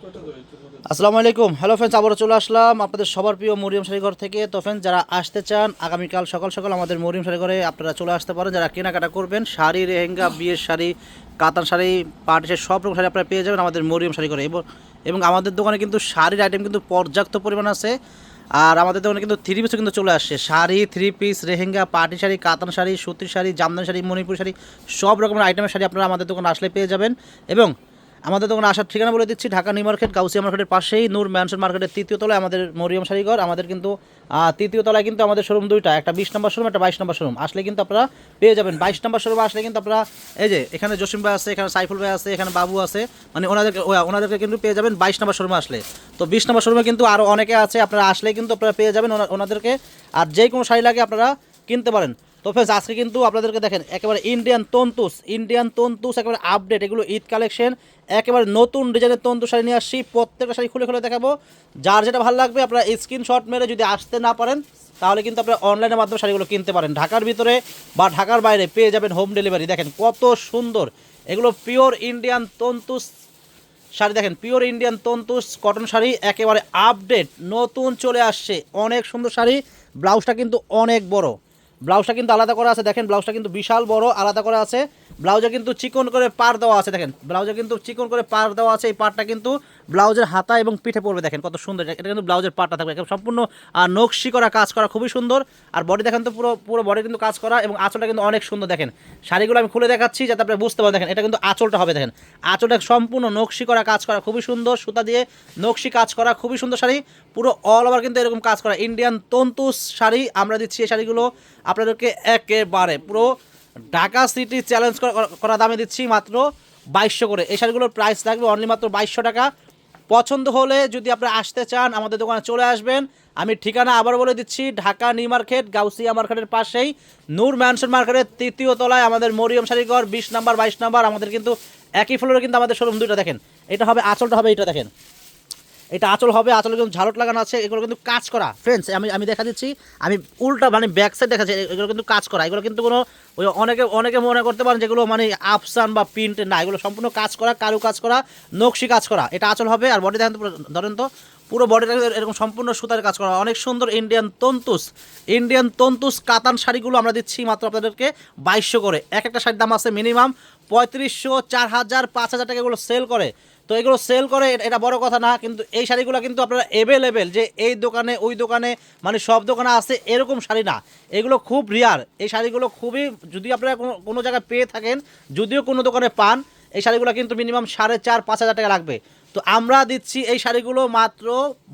আসসালামু আলাইকুম। Hello friends, আবারও চলে আসলাম আপনাদের সবার প্রিয় মরিয়ম শাড়িঘর থেকে। তো ফ্রেন্ডস, যারা আসতে চান আগামীকাল সকাল সকাল আমাদের মরিয়ম শাড়িঘরে আপনারা চলে আসতে পারেন। যারা কেনাকাটা করবেন শাড়ি, লেহেঙ্গা, বিয়ের শাড়ি, কাতান শাড়ি, পাটি শাড়ি, সব রকম শাড়ি আপনারা পেয়ে যাবেন আমাদের মরিয়ম শাড়িঘরে। এবং আমাদের দোকানে কিন্তু শাড়ির আইটেম কিন্তু পর্যাপ্ত পরিমাণ আছে। আর আমাদের দোকানে কিন্তু থ্রি পিসও কিন্তু চলে আসছে। শাড়ি, থ্রি পিস, লেহেঙ্গা, পাটি শাড়ি, কাতান শাড়ি, সুতির শাড়ি, জামদানি শাড়ি, মণিপুরি শাড়ি, সব রকমের আইটেমের শাড়ি আপনারা আমাদের দোকানে আসলে পেয়ে যাবেন। এবং আমাদের দোকানে আসার ঠিকানা বলে দিচ্ছি, ঢাকা নিউ মার্কেট, গাউসিয়া মার্কেটের পাশেই নূর ম্যানশন মার্কেটের তৃতীয় তলায় আমাদের মরিয়ম শাড়িঘর। আমাদের কিন্তু তৃতীয় তলায় কিন্তু আমাদের শোরুম দুইটা, একটা 20 নম্বর শোরুম, একটা 22 নম্বর শোরুম। আসলে কিন্তু আপনারা পেয়ে যাবেন 22 নম্বর শোরুমে। আসলে কিন্তু আপনারা এই যে এখানে জসিম ভাই আছে, এখানে সাইফুল ভাই আছে, এখানে বাবু আছে, মানে ওনাদেরকে কিন্তু পেয়ে যাবেন 22 নম্বর শোরুমে আসলে। তো 20 নম্বর শোরুমে কিন্তু আরও অনেকে আছে, আপনারা আসলে কিন্তু আপনারা পেয়ে যাবেন ওনাদেরকে। আর যে কোনো শাড়ি লাগে আপনারা কিনতে পারেন। তো ফ্রেন্ডস, আজকে কিন্তু আপনাদেরকে দেখেন একেবারে ইন্ডিয়ান তন্তুস একেবারে আপডেট, এগুলো ঈদ কালেকশন, একেবারে নতুন ডিজাইনের তন্তু শাড়ি নিয়ে আসছি। প্রত্যেকটা শাড়ি খুলে খুলে দেখাবো। যার যেটা ভালো লাগবে আপনারা স্ক্রিনশট মেরে, যদি আসতে না পারেন তাহলে কিন্তু আপনারা অনলাইনের মাধ্যমে শাড়িগুলো কিনতে পারেন। ঢাকার ভিতরে বা ঢাকার বাইরে পেয়ে যাবেন হোম ডেলিভারি। দেখেন কত সুন্দর, এগুলো পিওর ইন্ডিয়ান তন্তুস শাড়ি। দেখেন পিওর ইন্ডিয়ান তন্তুস কটন শাড়ি, একেবারে আপডেট নতুন চলে আসছে, অনেক সুন্দর শাড়ি। ব্লাউজটা কিন্তু অনেক বড়, ব্লাউজটা কিন্তু আলাদা করা আছে। দেখেন ব্লাউজটা কিন্তু বিশাল বড়, আলাদা করা আছে। ব্লাউজে কিন্তু চিকন করে পাড় দেওয়া আছে। দেখেন ব্লাউজে কিন্তু চিকন করে পাড় দেওয়া আছে। এই পাড়টা কিন্তু ব্লাউজের হাতা এবং পিঠে পড়বে। দেখেন কত সুন্দর, এটা কিন্তু ব্লাউজের পাড়টা থাকবে সম্পূর্ণ নকশি করা, কাজ করা, খুবই সুন্দর। আর বডি দেখেন তো, পুরো পুরো বডি কিন্তু কাজ করা, এবং আঁচলটা কিন্তু অনেক সুন্দর। দেখেন শাড়িগুলো আমি খুলে দেখাচ্ছি যাতে আপনি বুঝতে পারেন। দেখেন এটা কিন্তু আঁচলটা হবে, দেখেন আঁচলটা সম্পূর্ণ নকশি করা, কাজ করা, খুবই সুন্দর। সুতা দিয়ে নকশি কাজ করা, খুবই সুন্দর শাড়ি। পুরো অল ওভার কিন্তু এরকম কাজ করা ইন্ডিয়ান তন্তুস শাড়ি আমরা দিচ্ছি। এই শাড়িগুলো আপনাদেরকে একেবারে পুরো ঢাকা সিটি চ্যালেঞ্জ করা দামে দিচ্ছি, মাত্র 2200 করে। এই শাড়িগুলোর প্রাইস থাকবে অনলি মাত্র 2200 টাকা। পছন্দ হলে যদি আপনারা আসতে চান আমাদের দোকানে চলে আসবেন। আমি ঠিকানা আবার বলে দিচ্ছি, ঢাকা নিউ মার্কেট, গাউসিয়া মার্কেটের পাশেই নূর ম্যানশন মার্কেটের তৃতীয় তলায় আমাদের মরিয়ম শাড়িঘর। 20 নাম্বার 22 নাম্বার আমাদের কিন্তু একই ফ্লোরে কিন্তু আমাদের শোরুম দুইটা। দেখেন এটা হবে আঁচলটা হবে, এটা দেখেন এটা আঁচল হবে। আঁচলে কিন্তু ঝালট লাগানো আছে, এগুলো কিন্তু কাজ করা। ফ্রেন্ডস, আমি দেখা দিচ্ছি, আমি উল্টা মানে ব্যাক সাইড দেখাচ্ছি, এগুলো কিন্তু কাজ করা। এগুলো কিন্তু কোনো ওই অনেকে মনে করতে পারেন যেগুলো মানে আফসান বা প্রিন্ট না, এগুলো সম্পূর্ণ কাজ করা, কারু কাজ করা, নকশি কাজ করা। এটা আঁচল হবে। আর বডি দেখেন তো, ধরেন তো পুরো বডিটা এরকম সম্পূর্ণ সুতার কাজ করা, অনেক সুন্দর। ইন্ডিয়ান তন্তুস কাতান শাড়িগুলো আমরা দিচ্ছি মাত্র আপনাদেরকে 2200 করে। এক একটা শাড়ির দাম আছে মিনিমাম 3500, 4000, 5000 টাকা এগুলো সেল করে। তো এগুলো সেল করে এটা বড় কথা না, কিন্তু এই শাড়িগুলো কিন্তু আপনারা অ্যাভেলেবেল, যে এই দোকানে ওই দোকানে মানে সব দোকানে আছে এরকম শাড়ি না। এগুলো খুব রিয়ার। এই শাড়িগুলো খুবই, যদি আপনারা কোনো জায়গায় পেয়ে থাকেন, যদিও কোনো দোকানে পান, এই শাড়িগুলো কিন্তু মিনিমাম 4500-5000 টাকা লাগবে। তো আমরা দিচ্ছি এই শাড়িগুলো মাত্র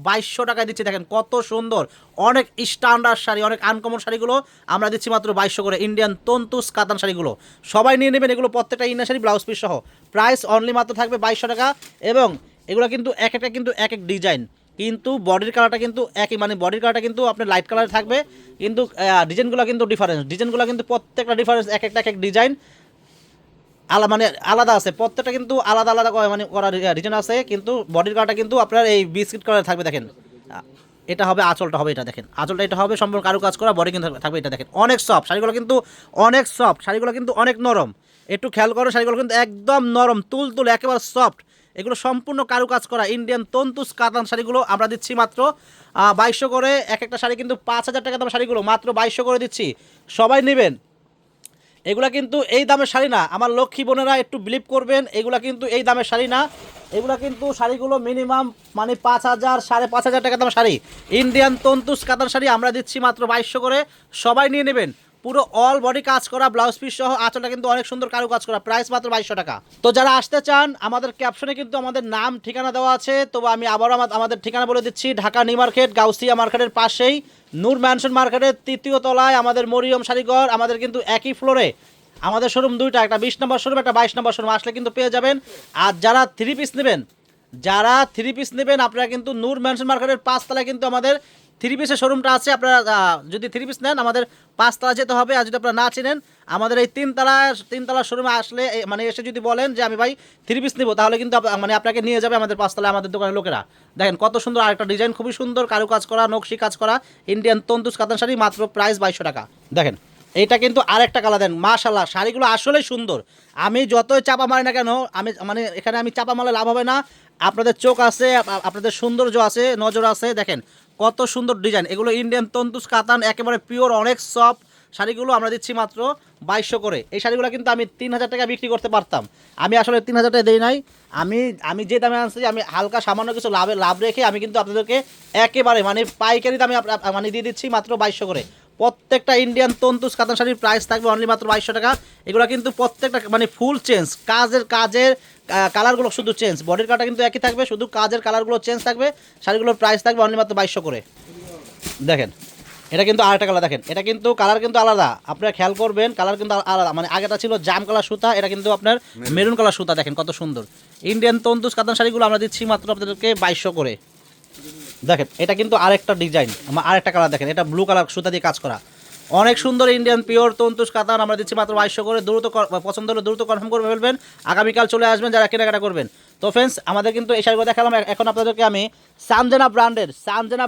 2200 টাকায় দিচ্ছি। দেখেন কত সুন্দর, অনেক স্ট্যান্ডার্ড শাড়ি, অনেক আনকমন শাড়িগুলো আমরা দিচ্ছি মাত্র 2200 করে। ইন্ডিয়ান তন্তুস কাতান শাড়িগুলো সবাই নিয়ে নেবেন। এগুলো প্রত্যেকটা ইন্ডিয়ান শাড়ি ব্লাউজ পিস সহ, প্রাইস অনলি মাত্র থাকবে 2200 টাকা। এবং এগুলো কিন্তু এক একটা কিন্তু এক এক ডিজাইন, কিন্তু বডির কালারটা কিন্তু একই, মানে বডির কালারটা কিন্তু আপনার লাইট কালারে থাকবে, কিন্তু ডিজাইনগুলো কিন্তু ডিজাইনগুলো কিন্তু প্রত্যেকটা ডিফারেন্স, এক একটা এক এক ডিজাইন মানে আলাদা আছে। প্রত্যেকটা কিন্তু আলাদা আলাদা মানে করা ডিজাইন আছে, কিন্তু বডির কালারটা কিন্তু আপনার এই বিস্কিট কালার থাকবে। দেখেন এটা হবে আঁচলটা হবে, এটা দেখেন আঁচলটা এটা হবে সম্পূর্ণ কারু কাজ করা, বডি কিন্তু থাকবে। এটা দেখেন অনেক সফট শাড়িগুলো, কিন্তু অনেক সফট শাড়িগুলো, কিন্তু অনেক নরম। একটু খেয়াল করো, শাড়িগুলো কিন্তু একদম নরম, তুল একেবারে সফট। এগুলো সম্পূর্ণ কারু কাজ করা ইন্ডিয়ান তন্তুস কাতান শাড়িগুলো আমরা দিচ্ছি মাত্র 2200 করে। এক একটা শাড়ি কিন্তু 5000 টাকা দাম শাড়িগুলো মাত্র 2200 করে দিচ্ছি। সবাই নেবেন। এগুলা কিন্তু এই দামের শাড়ি না, আমার লক্ষ্মী বোনেরা একটু বিলিভ করবেন, এগুলা কিন্তু এই দামের শাড়ি না। এগুলা কিন্তু শাড়িগুলো মিনিমাম মানে 5000, 5500 টাকা দামের শাড়ি। ইন্ডিয়ান তন্তুস কাতান শাড়ি আমরা দিচ্ছি মাত্র 2200 করে। সবাই নিয়ে নেবেন। পুরো অল বডি কাজ করা, ব্লাউজ পিস সহ, আঁচলটা কিন্তু অনেক সুন্দর কারু কাজ করা, প্রাইস মাত্র 2200 টাকা। তো যারা আসতে চান আমাদের ক্যাপশনে কিন্তু আমাদের নাম ঠিকানা দেওয়া আছে। তো আমি আবারও আমাদের ঠিকানা বলে দিচ্ছি, ঢাকা নিউ মার্কেট, গাউসিয়া মার্কেটের পাশেই নূর ম্যানশন মার্কেটের তৃতীয় তলায় আমাদের মরিয়ম শাড়িঘর। আমাদের কিন্তু একই ফ্লোরে আমাদের শোরুম দুইটা, একটা 20 নম্বর শোরুম, একটা 22 নম্বর শোরুম। আসলে কিন্তু পেয়ে যাবেন। আর যারা থ্রি পিস নেবেন আপনারা কিন্তু নূর ম্যানশন মার্কেটের 5 তলায় কিন্তু আমাদের থ্রি পিসের শোরুমটা আছে। আপনারা যদি থ্রি পিস নেন আমাদের 5 তলা যেতে হবে। আর যদি আপনারা না চিনেন আমাদের এই তিনতলা শোরুমে আসলে মানে এসে যদি বলেন যে আমি ভাই থ্রি পিস নেবো, তাহলে কিন্তু মানে আপনাকে নিয়ে যাবে আমাদের 5 তলায় আমাদের দোকানের লোকেরা। দেখেন কত সুন্দর আরেকটা ডিজাইন, খুবই সুন্দর কারু কাজ করা, নকশি কাজ করা ইন্ডিয়ান তন্তুস কাতান শাড়ি, মাত্র প্রাইস 2200 টাকা। দেখেন এইটা কিন্তু আরেকটা কালার, দেন মাশাআল্লাহ শাড়িগুলো আসলেই সুন্দর। আমি যতই চাপা মারি না কেন, আমি মানে এখানে আমি চাপা মারলে লাভ হবে না। আপনাদের চোখ আছে, আপনাদের সৌন্দর্য আছে, নজর আছে, দেখেন কত সুন্দর ডিজাইন। এগুলো ইন্ডিয়ান তন্তুস কাতান, একেবারে পিওর, অনেক সফট শাড়িগুলো আমরা দিচ্ছি মাত্র 2200 করে। এই শাড়িগুলো কিন্তু আমি 3000 টাকা বিক্রি করতে পারতাম, আমি আসলে 3000 টাকা দিই নাই। আমি আমি যে দামে আনছি, আমি হালকা সামান্য কিছু লাভ রেখে আমি কিন্তু আপনাদেরকে একেবারে মানে পাইকারি দামে মানে দিয়ে দিচ্ছি মাত্র 2200 করে। প্রত্যেকটা ইন্ডিয়ান তন্তুস কাতান শাড়ির প্রাইস থাকবে অনলি মাত্র 2200 টাকা। এগুলো কিন্তু প্রত্যেকটা মানে ফুল চেঞ্জ, কাজের কালারগুলো শুধু চেঞ্জ, বডির কালারটা কিন্তু একই থাকবে, শুধু কাজের কালারগুলো চেঞ্জ থাকবে। শাড়িগুলোর প্রাইস থাকবে অনলি মাত্র 2200 করে। দেখেন এটা কিন্তু আরেকটা কালার, দেখেন এটা কিন্তু কালার কিন্তু আলাদা, আপনারা খেয়াল করবেন, কালার কিন্তু আলাদা। মানে আগেটা ছিল জাম কালার সুতা, এটা কিন্তু আপনার মেরুন কালার সুতা। দেখেন কত সুন্দর ইন্ডিয়ান তন্তুস কাতান শাড়িগুলো আমরা দিচ্ছি মাত্র আপনাদেরকে 2200 করে। দেখেন এটা কিন্তু আরেকটা ডিজাইন, আরেকটা কালার, দেখেন এটা ব্লু কালার সুতা দিয়ে কাজ করা, অনেক সুন্দর ইন্ডিয়ান পিওর তন্তুস কাতান আমরা দিচ্ছি মাত্র 2200 করে। দ্রুত পছন্দ হলে দ্রুত কনফার্ম করে ফেলবেন, আগামীকাল চলে আসবেন যারা কেনাকাটা করবেন। তো ফ্রেন্ডস, আমাদের কিন্তু এই শাড়িগুলো দেখালাম, এখন আপনাদেরকে আমি সানজেনা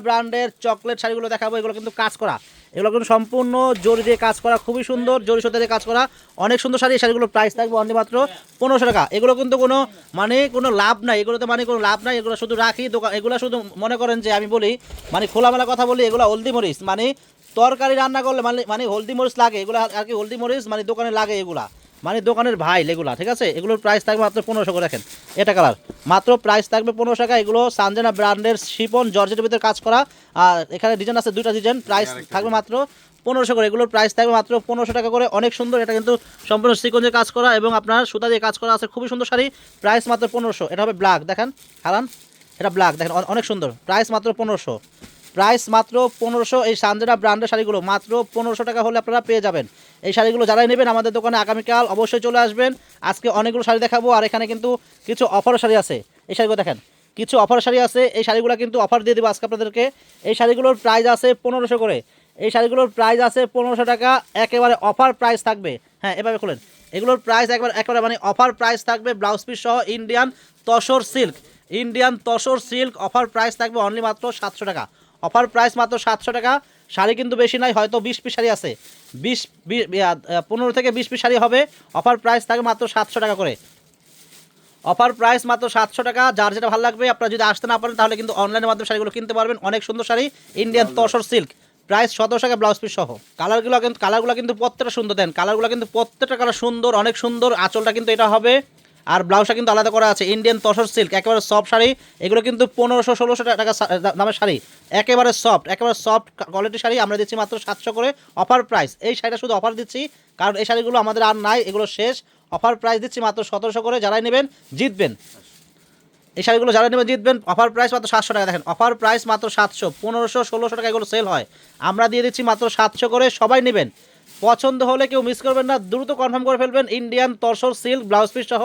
ব্র্যান্ডের চকলেট শাড়িগুলো দেখাবো। এগুলো কিন্তু কাজ করা, এগুলো কিন্তু সম্পূর্ণ জরি দিয়ে কাজ করা, খুবই সুন্দর, জরি সুতা দিয়ে কাজ করা, অনেক সুন্দর শাড়ি। এই শাড়িগুলোর প্রাইস থাকবে অনলি মাত্র 1500 টাকা। এগুলো কিন্তু কোনো লাভ নাই, এগুলোতে মানে কোনো লাভ নাই, এগুলো শুধু রাখি দোকান। এগুলো শুধু মনে করেন যে আমি বলি, মানে খোলামেলা কথা বলি, এগুলো হলদি মরিচ, মানে তরকারি রান্না করলে মানে হলদি মরিচ লাগে, এগুলো আর কি হলদি মরিচ মানে দোকানে লাগে, এগুলা মানে দোকানের ভাই এগুলা, ঠিক আছে। এগুলোর প্রাইস থাকবে মাত্র 1500 করে। দেখেন এটা কালার, মাত্র প্রাইস থাকবে 1500 টাকা। এগুলো সানজেনা ব্র্যান্ডের শিপন জর্জেটের ভিতরে কাজ করা, আর এখানে ডিজাইন আছে 2টা ডিজাইন, প্রাইস থাকবে মাত্র 1500 করে। এগুলোর প্রাইস থাকবে মাত্র 1500 টাকা করে, অনেক সুন্দর। এটা কিন্তু সম্পূর্ণ সিকোয়েন্স দিয়ে কাজ করা এবং আপনার সুতা দিয়ে কাজ করা আছে, খুবই সুন্দর শাড়ি, প্রাইস মাত্র 1500। এটা হবে ব্ল্যাক, দেখেন হারান, এটা ব্ল্যাক, দেখেন অনেক সুন্দর, প্রাইস মাত্র 1500, প্রাইস মাত্র 1500। এই সানজেনা ব্র্যান্ডের শাড়িগুলো মাত্র 1500 টাকা হলে আপনারা পেয়ে যাবেন। এই শাড়িগুলো যারাই নেবেন আমাদের দোকানে আগামীকাল অবশ্যই চলে আসবেন। আজকে অনেকগুলো শাড়ি দেখাবো, আর এখানে কিন্তু কিছু অফার শাড়ি আছে। এই শাড়িগুলো দেখেন, কিছু অফার শাড়ি আছে, এই শাড়িগুলো কিন্তু অফার দিয়ে দেবো আজকে আপনাদেরকে। এই শাড়িগুলোর প্রাইস আছে 1500 করে, এই শাড়িগুলোর প্রাইস আছে 1500 টাকা, একেবারে অফার প্রাইস থাকবে। হ্যাঁ, এভাবে খুলেন, এগুলোর প্রাইস একেবারে মানে অফার প্রাইস থাকবে, ব্লাউজ পিস সহ Indian tussar silk offer price থাকবে অনলি মাত্র 700 টাকা। অফার প্রাইস মাত্র 700 টাকা। শাড়ি কিন্তু বেশি নাই, হয়তো 20 পিস শাড়ি আছে, 15 থেকে 20 পিস শাড়ি হবে। অফার প্রাইস থাকবে মাত্র 700 টাকা করে, অফার প্রাইস মাত্র 700 টাকা। যার যেটা ভালো লাগবে, আপনারা যদি আসতে না পারেন তাহলে কিন্তু অনলাইনের মাধ্যমে শাড়িগুলো কিনতে পারবেন। অনেক সুন্দর sari Indian tussar silk, price 1700 টাকা ব্লাউজ পিস সহ। কালারগুলো কিন্তু প্রত্যেকটা সুন্দর, দেন কালারগুলো কিন্তু প্রত্যেকটা কালার সুন্দর, অনেক সুন্দর। আঁচলটা কিন্তু এটা হবে, আর ব্লাউজটা কিন্তু আলাদা করা আছে। ইন্ডিয়ান তসর সিল্ক একেবারে সফট শাড়ি, এগুলো কিন্তু 1500-1600 টাকা দামের শাড়ি, একেবারে সফট কোয়ালিটি শাড়ি আমরা দিচ্ছি মাত্র 700 করে অফার প্রাইস। এই শাড়িটা শুধু অফার দিচ্ছি, কারণ এই শাড়িগুলো আমাদের আর নাই, এগুলো শেষ। অফার প্রাইস দিচ্ছি মাত্র 1700 করে, যারাই নেবেন জিতবেন। এই শাড়িগুলো যারা নেবেন জিতবেন। অফার প্রাইস মাত্র 700 টাকা। দেখেন অফার প্রাইস মাত্র 700, 1500-1600 টাকা এগুলো সেল হয়, আমরা দিয়ে দিচ্ছি মাত্র 700 করে। সবাই নেবেন, পছন্দ হলে কেউ মিস করবেন না, দ্রুত কনফার্ম করে ফেলবেন। Indian tussar silk blouse piece সহ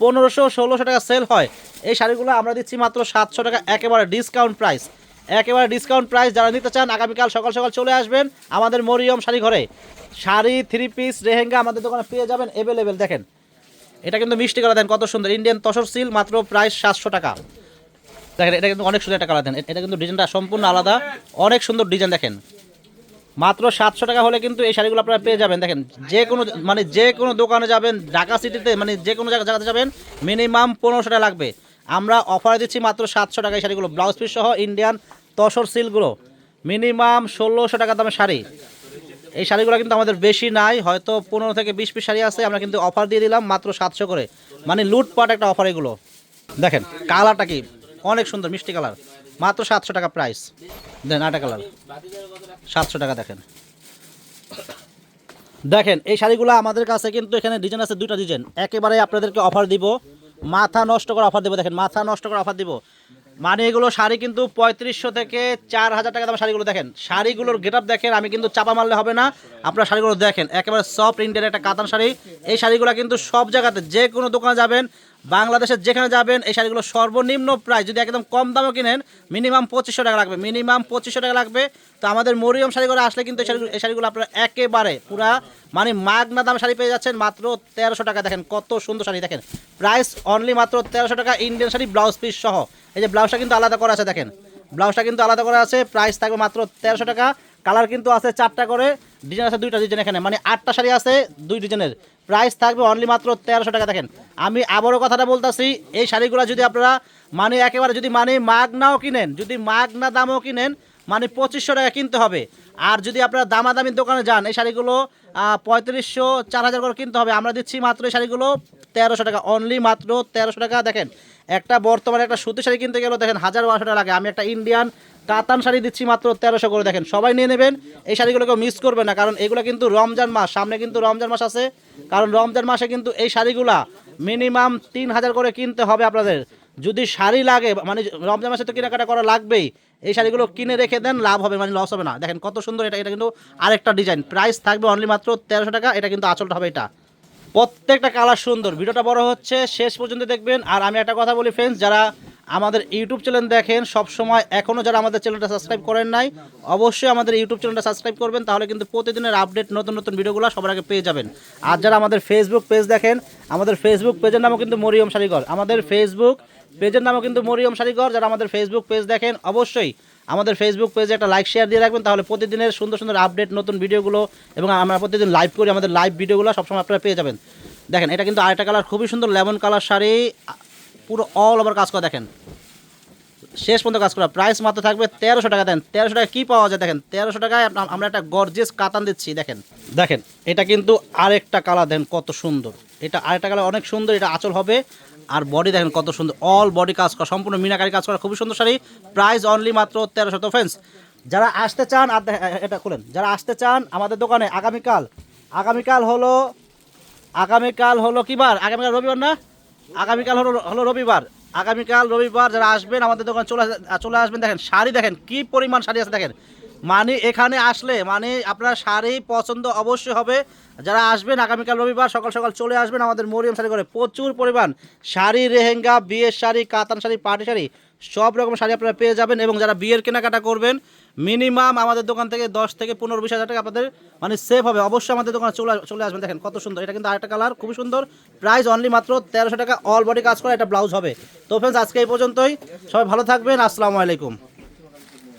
1500-1600 টাকা সেল হয়। এই শাড়িগুলো আমরা দিচ্ছি মাত্র 700 টাকা, একেবারে ডিসকাউন্ট প্রাইস। যারা নিতে চান আগামীকাল সকাল সকাল চলে আসবেন আমাদের মরিয়ম শাড়ি ঘরে। শাড়ি, 3 পিস, লেহেঙ্গা আমাদের দোকানে পেয়ে যাবেন অ্যাভেলেবেল। দেখেন এটা কিন্তু মিষ্টি কালার, দেন কত সুন্দর ইন্ডিয়ান তসর সিল্ক, মাত্র প্রাইস 700 টাকা। দেখেন এটা কিন্তু অনেক সুন্দর একটা কালার, দেন এটা কিন্তু ডিজাইনটা সম্পূর্ণ আলাদা, অনেক সুন্দর ডিজাইন। দেখেন মাত্র 700 টাকা হলে কিন্তু এই শাড়িগুলো আপনারা পেয়ে যাবেন। দেখেন যে কোনো দোকানে যাবেন, ঢাকা সিটিতে মানে যে কোনো জায়গাতে যাবেন, মিনিমাম 1500 টাকা লাগবে। আমরা অফারে দিচ্ছি মাত্র 700 টাকা এই শাড়িগুলো, ব্লাউজ পিস সহ ইন্ডিয়ান তসর সিল্কগুলো, মিনিমাম 1600 টাকা দামের শাড়ি। এই শাড়িগুলো কিন্তু আমাদের বেশি নাই, হয়তো 15 থেকে 20 পিস শাড়ি আছে, আমরা কিন্তু অফার দিয়ে দিলাম মাত্র 700 করে, মানে লুটপাট একটা অফার এগুলো। দেখেন কালারটা কি অনেক সুন্দর মিষ্টি কালার, মাত্র 700 টাকা প্রাইস। দেন আটা কালার 700 টাকা। দেখেন এই শাড়িগুলো আমাদের কাছে কিন্তু এখানে ডিজাইন আছে 2টা ডিজাইন, একেবারে আপনাদেরকে অফার দিব, মাথা নষ্ট করে অফার দেবো। দেখেন মাথা নষ্ট করে অফার দিব, মানে এগুলো শাড়ি কিন্তু 3500 থেকে 4000 টাকা দামের শাড়িগুলো। দেখেন শাড়িগুলোর গেটআপ দেখেন, আমি কিন্তু চাপা মারলে হবে না, আপনারা শাড়িগুলো দেখেন, একেবারে সফট ইন্ডিয়ান একটা কাতান শাড়ি। এই শাড়িগুলো কিন্তু সব জায়গাতে যে কোনো দোকানে যাবেন, বাংলাদেশের যেখানে যাবেন, এই শাড়িগুলো সর্বনিম্ন প্রাইস, যদি একদম কম দামও কিনেন মিনিমাম 2500 টাকা লাগবে, তো আমাদের মরিয়ম শাড়িঘরে আসলে কিন্তু এই শাড়িগুলো আপনারা একেবারে পুরা মানে মাগনা দাম শাড়ি পেয়ে যাচ্ছেন মাত্র 1300 টাকা। দেখেন কত সুন্দর শাড়ি, দেখেন প্রাইস অনলি মাত্র 1300 টাকা, ইন্ডিয়ান শাড়ি ব্লাউজ পিস সহ। এই যে ব্লাউজটা কিন্তু আলাদা করা আছে, দেখেন ব্লাউজটা কিন্তু আলাদা করা আছে, প্রাইস থাকবে মাত্র 1300 টাকা। কালার কিন্তু আছে 4টা করে, ডিজাইন আছে 2টা ডিজাইন, এখানে মানে 8টা শাড়ি আছে 2 ডিজাইনের, প্রাইস থাকবে অনলি মাত্র 1300 টাকা। দেখেন আমি আবারও কথাটা বলতেছি, এই শাড়িগুলো যদি আপনারা মানে একেবারে যদি মানে মাগনাও কিনেন, যদি মাগনা দামও কিনেন, মানে 2500 টাকা কিনতে হবে। আর যদি আপনারা দামাদামি দোকানে যান, এই শাড়িগুলো 3500 4000 করে কিনতে হবে। আমরা দিচ্ছি মাত্র এই শাড়িগুলো 1300 টাকা, অনলি মাত্র 1300 টাকা। দেখেন একটা বর্তমানে একটা সুতি শাড়ি কিনতে গেলেও দেখেন 1000-1200 টাকা লাগে। আমি একটা ইন্ডিয়ান কাতান শাড়ি দিচ্ছি মাত্র 1300 করে। দেখেন সবাই নিয়ে নেবেন, এই শাড়িগুলোকে মিস করবেন না, কারণ এগুলো কিন্তু রমজান মাস, সামনে কিন্তু রমজান মাস আছে। কারণ রমজান মাসে কিন্তু এই শাড়িগুলা মিনিমাম 3000 করে কিনতে হবে আপনাদের। যদি শাড়ি লাগে মানে রমজান মাসে তো কেনাকাটা করা লাগবেই, এই শাড়িগুলো কিনে রেখে দেন, লাভ হবে, মানে লস হবে না। দেখেন কত সুন্দর এটা, এটা কিন্তু আরেকটা ডিজাইন, প্রাইস থাকবে অনলি মাত্র 1300 টাকা। এটা কিন্তু আঁচলটা হবে এটা, প্রত্যেকটা কালার সুন্দর। ভিডিওটা বড় হচ্ছে, শেষ পর্যন্ত দেখবেন। আর আমি একটা কথা বলি ফ্রেন্ডস, যারা আমাদের ইউটিউব চ্যানেল দেখেন সব সময়, এখনও যারা আমাদের চ্যানেলটা সাবস্ক্রাইব করেন নাই, অবশ্যই আমাদের ইউটিউব চ্যানেলটা সাবস্ক্রাইব করবেন, তাহলে কিন্তু প্রতিদিনের আপডেট নতুন নতুন ভিডিওগুলো সবার আগে পেয়ে যাবেন। আর যারা আমাদের ফেসবুক পেজ দেখেন, আমাদের ফেসবুক পেজের নামও কিন্তু মরিয়ম শাড়িঘর, আমাদের ফেসবুক পেজের নামও কিন্তু মরিয়ম শাড়িঘর। যারা আমাদের ফেসবুক পেজ দেখেন অবশ্যই আমাদের ফেসবুক পেজে একটা লাইক শেয়ার দিয়ে রাখবেন, তাহলে প্রতিদিনের সুন্দর সুন্দর আপডেট নতুন ভিডিওগুলো, এবং আমরা প্রতিদিন লাইভ করি, আমাদের লাইভ ভিডিওগুলো সবসময় আপনারা পেয়ে যাবেন। দেখেন এটা কিন্তু আরেকটা কালার, খুবই সুন্দর লেমন কালার শাড়ি, পুরো অল ওভার কাজ করা। দেখেন শেষ পর্যন্ত কাজ করা, প্রাইস মাত্র থাকবে 1300 টাকা। দেন 1300 টাকা কী পাওয়া যায়, দেখেন 1300 টাকায় আমরা একটা গর্জিয়াস কাতান দিচ্ছি। দেখেন দেখেন এটা কিন্তু আরেকটা কালার, দেখেন কত সুন্দর, এটা আরেকটা কালার অনেক সুন্দর। এটা আঁচল হবে, আর বডি দেখেন কত সুন্দর, অল বডি কাজ করা, সম্পূর্ণ মিনাকারি কাজ করা, খুবই সুন্দর শাড়ি, প্রাইস অনলি মাত্র 1300। তো ফ্রেন্ডস যারা আসতে চান, আর এটা খুলেন, যারা আসতে চান আমাদের দোকানে আগামীকাল হলো কি বার, আগামীকাল রবিবার না, আগামীকাল হলো রবিবার, আগামীকাল রবিবার যারা আসবেন আমাদের দোকানে চলে আসবেন। দেখেন শাড়ি দেখেন কি পরিমাণ শাড়ি আছে। দেখেন মানে এখানে আসলে মানে আপনার শাড়ি পছন্দ অবশ্যই হবে। যারা আসবেন আগামীকাল রবিবার সকাল সকাল চলে আসবেন আমাদের মরিয়ম শাড়ি ঘরে, প্রচুর পরিমাণ শাড়ি, রেহেঙ্গা, বিয়ের শাড়ি, কাতান শাড়ি, পার্টি শাড়ি, সব রকম শাড়ি আপনারা পেয়ে যাবেন। এবং যারা বিয়ের কেনাকাটা করবেন মিনিমাম আমাদের দোকান থেকে 10 থেকে 15-20 হাজার টাকা আপনাদের মানে সেভ হবে। অবশ্যই আমাদের দোকানে চলে আসবেন। দেখেন কত সুন্দর, এটা কিন্তু আরেকটা কালার, খুবই সুন্দর, প্রাইস অনলি মাত্র 1300 টাকা, অল বডি কাজ করা, এটা ব্লাউজ হবে। তো ফ্রেন্ডস আজকে এই পর্যন্তই, সবাই ভালো থাকবেন, আসসালামু আলাইকুম।